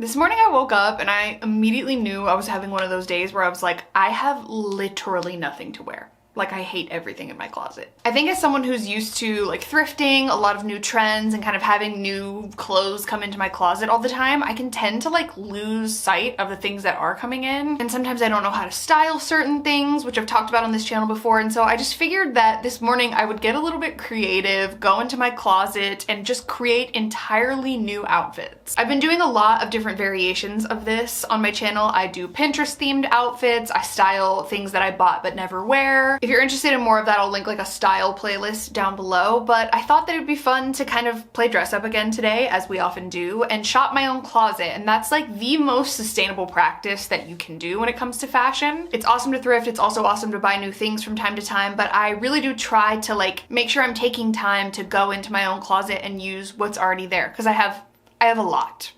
This morning I woke up and I immediately knew I was having one of those days where I was like, I have literally nothing to wear. Like, I hate everything in my closet. I think as someone who's used to like thrifting, a lot of new trends, and kind of having new clothes come into my closet all the time, I can tend to like lose sight of the things that are coming in. And sometimes I don't know how to style certain things, which I've talked about on this channel before. And so I just figured that this morning I would get a little bit creative, go into my closet, and just create entirely new outfits. I've been doing a lot of different variations of this on my channel. I do Pinterest themed outfits. I style things that I bought but never wear. If you're interested in more of that, I'll link like a style playlist down below, but I thought that it'd be fun to kind of play dress up again today, as we often do, and shop my own closet. And that's like the most sustainable practice that you can do when it comes to fashion. It's awesome to thrift. It's also awesome to buy new things from time to time, but I really do try to like make sure I'm taking time to go into my own closet and use what's already there, because I have a lot.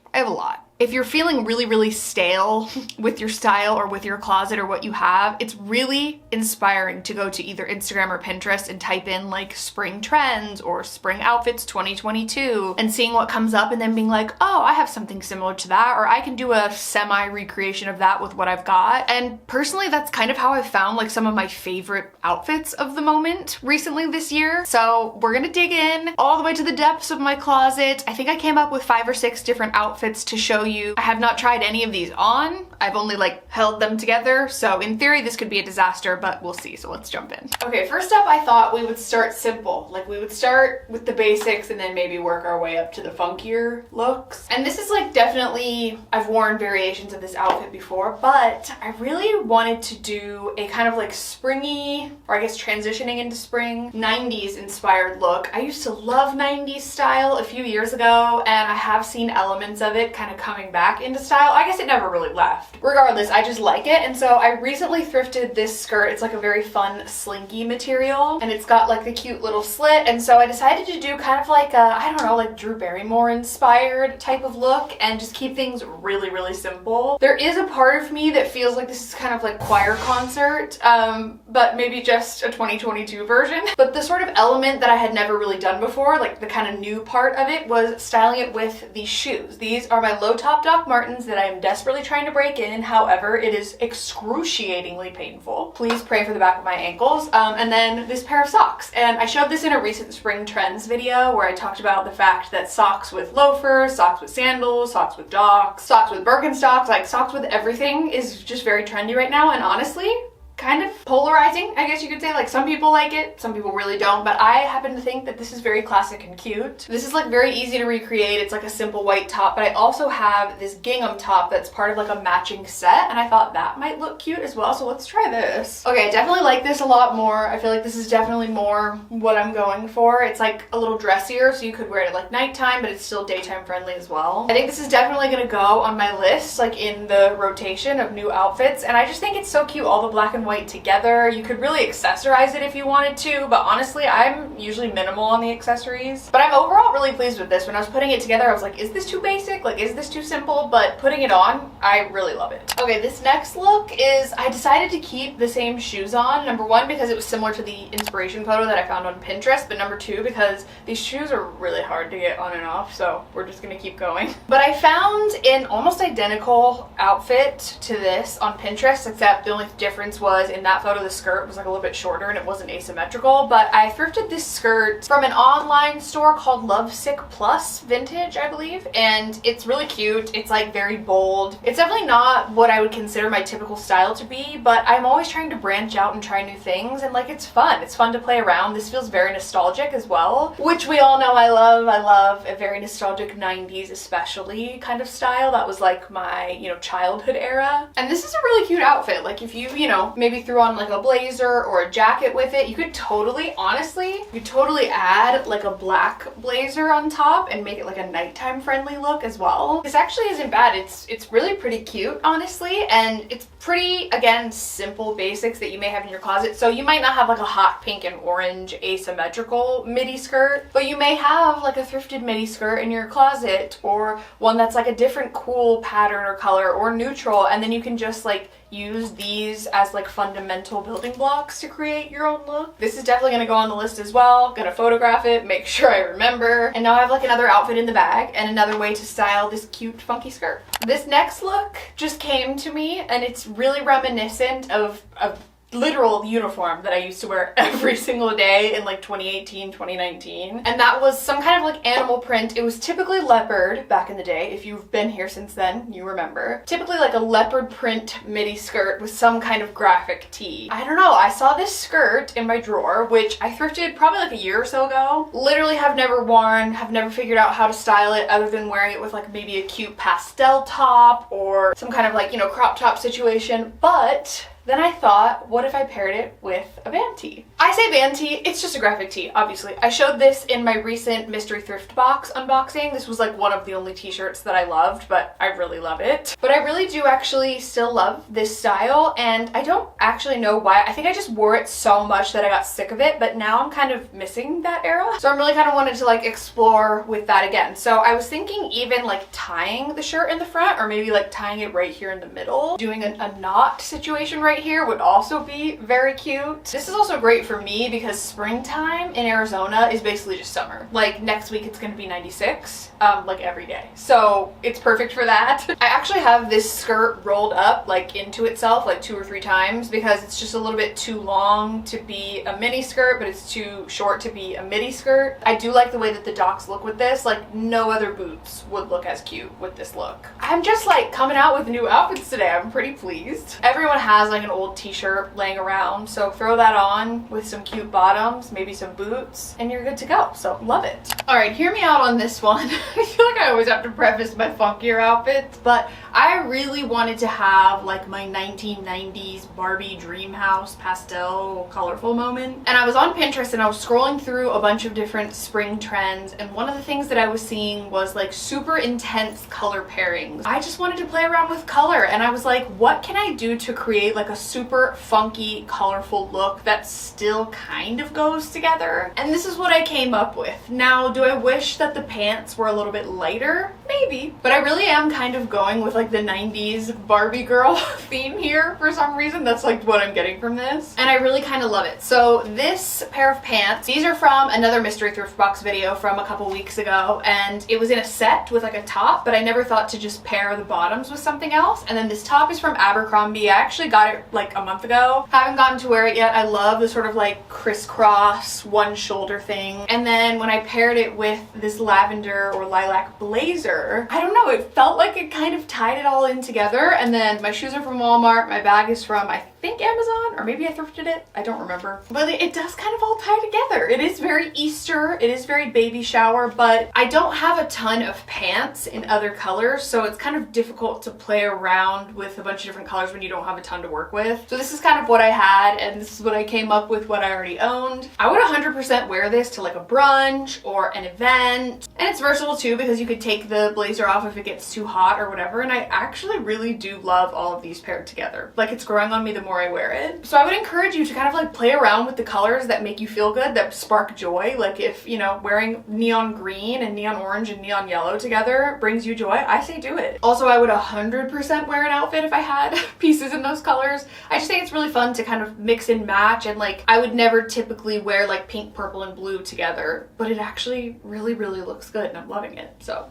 If you're feeling really stale with your style or with your closet or what you have, it's really inspiring to go to either Instagram or Pinterest and type in like spring trends or spring outfits 2022 and seeing what comes up and then being like, oh, I have something similar to that, or I can do a semi recreation of that with what I've got. And personally, that's kind of how I found like some of my favorite outfits of the moment recently this year. So we're gonna dig in all the way to the depths of my closet. I think I came up with 5 or 6 different outfits to show you. I have not tried any of these on. I've only like held them together. So in theory, this could be a disaster, but we'll see. So let's jump in. Okay, first up, I thought we would start simple. Like we would start with the basics and then maybe work our way up to the funkier looks. And this is like definitely, I've worn variations of this outfit before, but I really wanted to do a kind of like springy, or I guess transitioning into spring, 90s inspired look. I used to love 90s style a few years ago, and I have seen elements of it kind of coming back into style. I guess it never really left. Regardless, I just like it. And so I recently thrifted this skirt. It's like a very fun slinky material, and it's got like the cute little slit. And so I decided to do kind of like a, I don't know, like Drew Barrymore inspired type of look and just keep things really simple. There is a part of me that feels like this is kind of like choir concert, but maybe just a 2022 version. But the sort of element that I had never really done before, like the kind of new part of it, was styling it with these shoes. These are my low top Doc Martens that I am desperately trying to break in. However, it is excruciatingly painful. Please pray for the back of my ankles. And then this pair of socks. And I showed this in a recent spring trends video where I talked about the fact that socks with loafers, socks with sandals, socks with Docs, socks with Birkenstocks, like socks with everything is just very trendy right now. And honestly, kind of polarizing, I guess you could say. Like some people like it, some people really don't, but I happen to think that this is very classic and cute. This is like very easy to recreate. It's like a simple white top, but I also have this gingham top that's part of like a matching set, and I thought that might look cute as well, so let's try this. Okay, I definitely like this a lot more. I feel like this is definitely more what I'm going for. It's like a little dressier, so you could wear it at like nighttime, but it's still daytime friendly as well. I think this is definitely gonna go on my list, like in the rotation of new outfits, and I just think it's so cute, all the black and white together. You could really accessorize it if you wanted to, but honestly, I'm usually minimal on the accessories. But I'm overall really pleased with this. When I was putting it together, I was like, is this too basic? Like, is this too simple? But putting it on, I really love it. Okay, this next look is, I decided to keep the same shoes on. Number one, because it was similar to the inspiration photo that I found on Pinterest, but number two, because these shoes are really hard to get on and off, so we're just gonna keep going. But I found an almost identical outfit to this on Pinterest, except the only difference was in that photo the skirt was like a little bit shorter and it wasn't asymmetrical. But I thrifted this skirt from an online store called Lovesick Plus Vintage, I believe, and it's really cute. It's like very bold. It's definitely not what I would consider my typical style to be, but I'm always trying to branch out and try new things, and like it's fun. It's fun to play around. This feels very nostalgic as well, which we all know I love. I love a very nostalgic 90s especially kind of style. That was like my, you know, childhood era. And this is a really cute outfit. Like if you know, maybe threw on like a blazer or a jacket with it, you could totally, honestly, you could totally add like a black blazer on top and make it like a nighttime friendly look as well. This actually isn't bad. It's really pretty cute, honestly, and it's pretty, again, simple basics that you may have in your closet. So you might not have like a hot pink and orange asymmetrical midi skirt, but you may have like a thrifted midi skirt in your closet, or one that's like a different cool pattern or color or neutral, and then you can just like use these as like fundamental building blocks to create your own look. This is definitely gonna go on the list as well. Gonna photograph it, make sure I remember. And now I have like another outfit in the bag and another way to style this cute funky skirt. This next look just came to me and it's really reminiscent of a literal uniform that I used to wear every single day in like 2018, 2019. And that was some kind of like animal print. It was typically leopard back in the day. If you've been here since then, you remember. Typically like a leopard print midi skirt with some kind of graphic tee. I don't know, I saw this skirt in my drawer, which I thrifted probably like a year or so ago. Literally have never worn, have never figured out how to style it other than wearing it with like maybe a cute pastel top or some kind of like, you know, crop top situation. But then I thought, what if I paired it with a band tee? I say band tee, it's just a graphic tee, obviously. I showed this in my recent mystery thrift box unboxing. This was like one of the only t-shirts that I loved, but I really love it. But I really do actually still love this style, and I don't actually know why. I think I just wore it so much that I got sick of it, but now I'm kind of missing that era. So I'm really kind of wanted to like explore with that again. So I was thinking even like tying the shirt in the front, or maybe like tying it right here in the middle. Doing a knot situation right here would also be very cute. This is also great for me because springtime in Arizona is basically just summer. Like next week it's gonna be 96, like every day. So it's perfect for that. I actually have this skirt rolled up like into itself like 2 or 3 times because it's just a little bit too long to be a mini skirt, but it's too short to be a midi skirt. I do like the way that the docks look with this. Like no other boots would look as cute with this look. I'm just like coming out with new outfits today. I'm pretty pleased. Everyone has like an old t-shirt laying around, so throw that on with some cute bottoms, maybe some boots, and you're good to go. So love it. All right, hear me out on this one. I feel like I always have to preface my funkier outfits, but I really wanted to have like my 1990s Barbie dream house pastel colorful moment. And I was on Pinterest and I was scrolling through a bunch of different spring trends, and one of the things that I was seeing was like super intense color pairings. I just wanted to play around with color, and I was like, what can I do to create like a super funky, colorful look that still kind of goes together? And this is what I came up with. Now, do I wish that the pants were a little bit lighter? Maybe. But I really am kind of going with like the 90s Barbie girl theme here for some reason. That's like what I'm getting from this. And I really kind of love it. So this pair of pants, these are from another mystery thrift box video from a couple weeks ago, and it was in a set with like a top, but I never thought to just pair the bottoms with something else. And then this top is from Abercrombie. I actually got it like a month ago. Haven't gotten to wear it yet. I love the sort of like crisscross one shoulder thing. And then when I paired it with this lavender or lilac blazer, I don't know, it felt like it kind of tied it all in together. And then my shoes are from Walmart. My bag is from, I think, Amazon, or maybe I thrifted it. I don't remember. But it does kind of all tie together. It is very Easter. It is very baby shower, but I don't have a ton of pants in other colors, so it's kind of difficult to play around with a bunch of different colors when you don't have a ton to work with. So this is kind of what I had, and this is what I came up with, what I already owned. I would 100% wear this to like a brunch or an event, and it's versatile too because you could take the blazer off if it gets too hot or whatever, and I actually really do love all of these paired together. Like, it's growing on me the more I wear it. So I would encourage you to kind of like play around with the colors that make you feel good, that spark joy. Like if, you know, wearing neon green and neon orange and neon yellow together brings you joy, I say do it. Also, I would 100% wear an outfit if I had pieces in those colors. I just think it's really fun to kind of mix and match, and like I would never typically wear like pink, purple, and blue together, but it actually really, really looks good and I'm loving it. So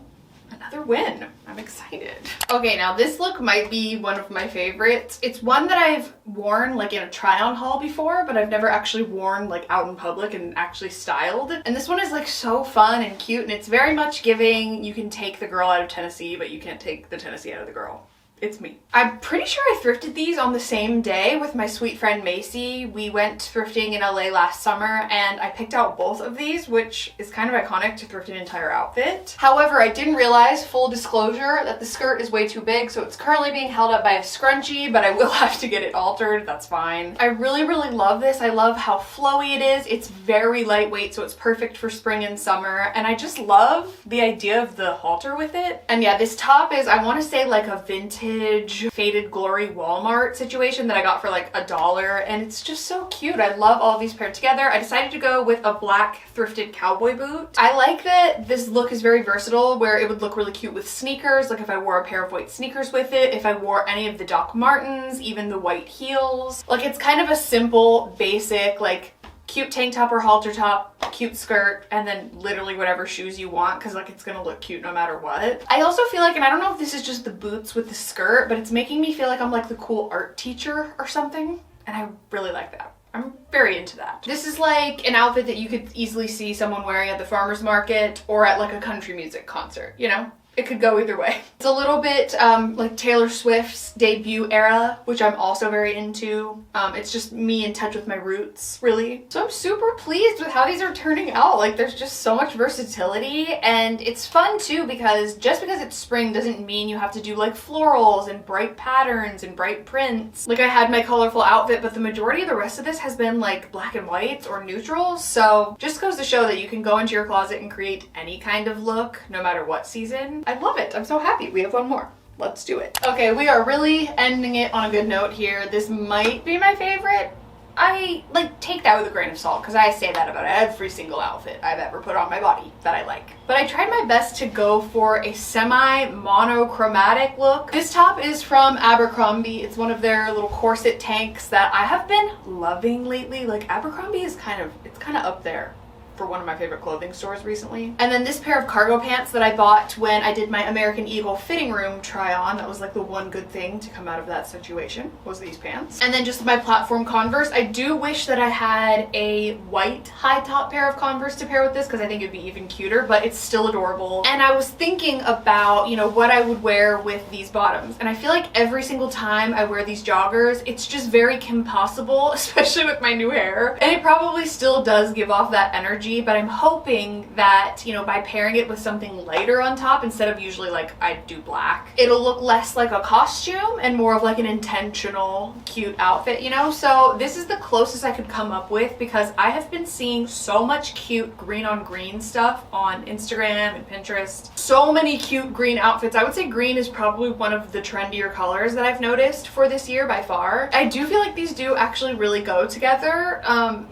another win. I'm excited. Okay, now this look might be one of my favorites. It's one that I've worn like in a try-on haul before, but I've never actually worn like out in public and actually styled. And this one is like so fun and cute, and it's very much giving you can take the girl out of Tennessee, but you can't take the Tennessee out of the girl. It's me. I'm pretty sure I thrifted these on the same day with my sweet friend Macy. We went thrifting in LA last summer and I picked out both of these, which is kind of iconic to thrift an entire outfit. However, I didn't realize, full disclosure, that the skirt is way too big, so it's currently being held up by a scrunchie, but I will have to get it altered. That's fine. I really, really love this. I love how flowy it is. It's very lightweight, so it's perfect for spring and summer, and I just love the idea of the halter with it. And yeah, this top is, I want to say, like a vintage vintage Faded Glory Walmart situation that I got for like $1, and it's just so cute. I love all these paired together. I decided to go with a black thrifted cowboy boot. I like that this look is very versatile, where it would look really cute with sneakers, like if I wore a pair of white sneakers with it, if I wore any of the Doc Martens, even the white heels. Like it's kind of a simple, basic, like cute tank top or halter top, cute skirt, and then literally whatever shoes you want, because like it's gonna look cute no matter what. I also feel like, and I don't know if this is just the boots with the skirt, but it's making me feel like I'm like the cool art teacher or something, and I really like that. I'm very into that. This is like an outfit that you could easily see someone wearing at the farmer's market or at like a country music concert, you know? It could go either way. It's a little bit like Taylor Swift's debut era, which I'm also very into. It's just me in touch with my roots, really. So I'm super pleased with how these are turning out. Like there's just so much versatility, and it's fun too, because just because it's spring doesn't mean you have to do like florals and bright patterns and bright prints. Like I had my colorful outfit, but the majority of the rest of this has been like black and whites or neutrals. So just goes to show that you can go into your closet and create any kind of look, no matter what season. I love it. I'm so happy. We have one more. Let's do it. Okay, we are really ending it on a good note here. This might be my favorite. I like take that with a grain of salt, because I say that about every single outfit I've ever put on my body that I like. But I tried my best to go for a semi-monochromatic look. This top is from Abercrombie. It's one of their little corset tanks that I have been loving lately. Like Abercrombie is kind of up there for one of my favorite clothing stores recently. And then this pair of cargo pants that I bought when I did my American Eagle fitting room try on. That was like the one good thing to come out of that situation, was these pants. And then just my platform Converse. I do wish that I had a white high top pair of Converse to pair with this, because I think it'd be even cuter, but it's still adorable. And I was thinking about, you know, what I would wear with these bottoms. And I feel like every single time I wear these joggers, it's just very Kim Possible, especially with my new hair. And it probably still does give off that energy, but I'm hoping that, you know, by pairing it with something lighter on top, instead of usually like I do black, it'll look less like a costume and more of like an intentional cute outfit, you know? So this is the closest I could come up with, because I have been seeing so much cute green on green stuff on Instagram and Pinterest. So many cute green outfits. I would say green is probably one of the trendier colors that I've noticed for this year by far. I do feel like these do actually really go together.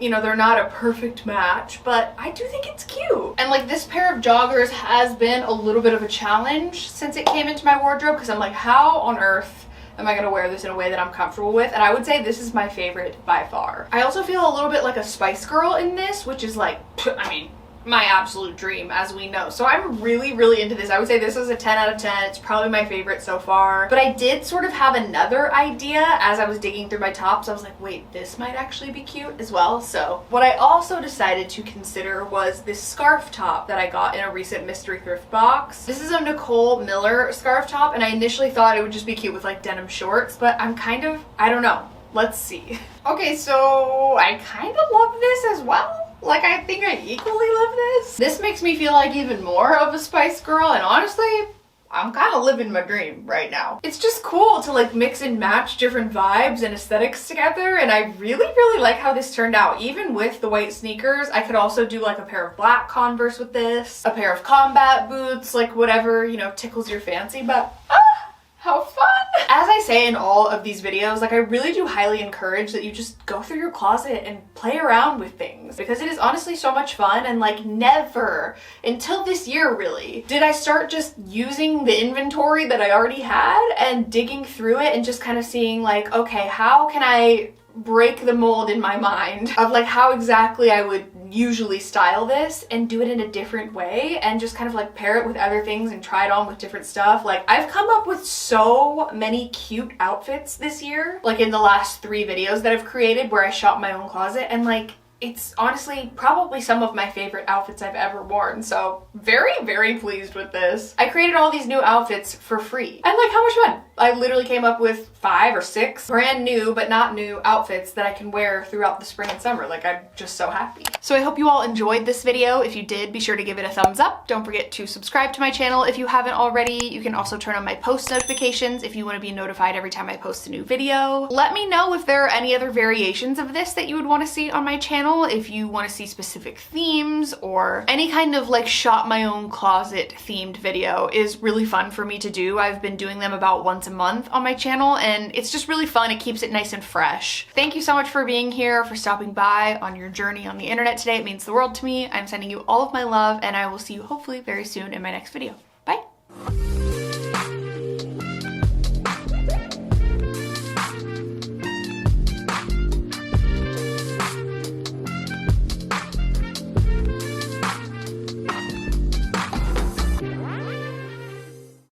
You know, they're not a perfect match, but I do think it's cute. And like this pair of joggers has been a little bit of a challenge since it came into my wardrobe, because I'm like, how on earth am I gonna wear this in a way that I'm comfortable with? And I would say this is my favorite by far. I also feel a little bit like a Spice Girl in this, which is like, I mean, my absolute dream, as we know. So I'm really, really into this. I would say this is a 10 out of 10. It's probably my favorite so far. But I did sort of have another idea as I was digging through my tops. I was like, wait, this might actually be cute as well. So what I also decided to consider was this scarf top that I got in a recent mystery thrift box. This is a Nicole Miller scarf top, and I initially thought it would just be cute with like denim shorts, but I'm kind of, I don't know. Let's see. Okay, so I kind of love this as well. Like, I think I equally love this. This makes me feel like even more of a Spice Girl, and honestly, I'm kind of living my dream right now. It's just cool to like mix and match different vibes and aesthetics together, and I really, really like how this turned out. Even with the white sneakers, I could also do like a pair of black Converse with this, a pair of combat boots, like whatever, you know, tickles your fancy, but how fun! As I say in all of these videos, like I really do highly encourage that you just go through your closet and play around with things, because it is honestly so much fun. And like never until this year really did I start just using the inventory that I already had and digging through it and just kind of seeing like, okay, how can I break the mold in my mind of like how exactly I would usually style this and do it in a different way, and just kind of like pair it with other things and try it on with different stuff. Like I've come up with so many cute outfits this year, like in the last 3 videos that I've created where I shop my own closet, and like it's honestly probably some of my favorite outfits I've ever worn. So very, very pleased with this. I created all these new outfits for free. And like, how much fun? I literally came up with 5 or 6 brand new, but not new outfits that I can wear throughout the spring and summer. Like, I'm just so happy. So I hope you all enjoyed this video. If you did, be sure to give it a thumbs up. Don't forget to subscribe to my channel if you haven't already. You can also turn on my post notifications if you want to be notified every time I post a new video. Let me know if there are any other variations of this that you would want to see on my channel. channel if you want to see specific themes, or any kind of like shop my own closet themed video is really fun for me to do. I've been doing them about once a month on my channel, and it's just really fun. It keeps it nice and fresh. Thank you so much for being here, for stopping by on your journey on the internet today. It means the world to me. I'm sending you all of my love, and I will see you hopefully very soon in my next video. Bye!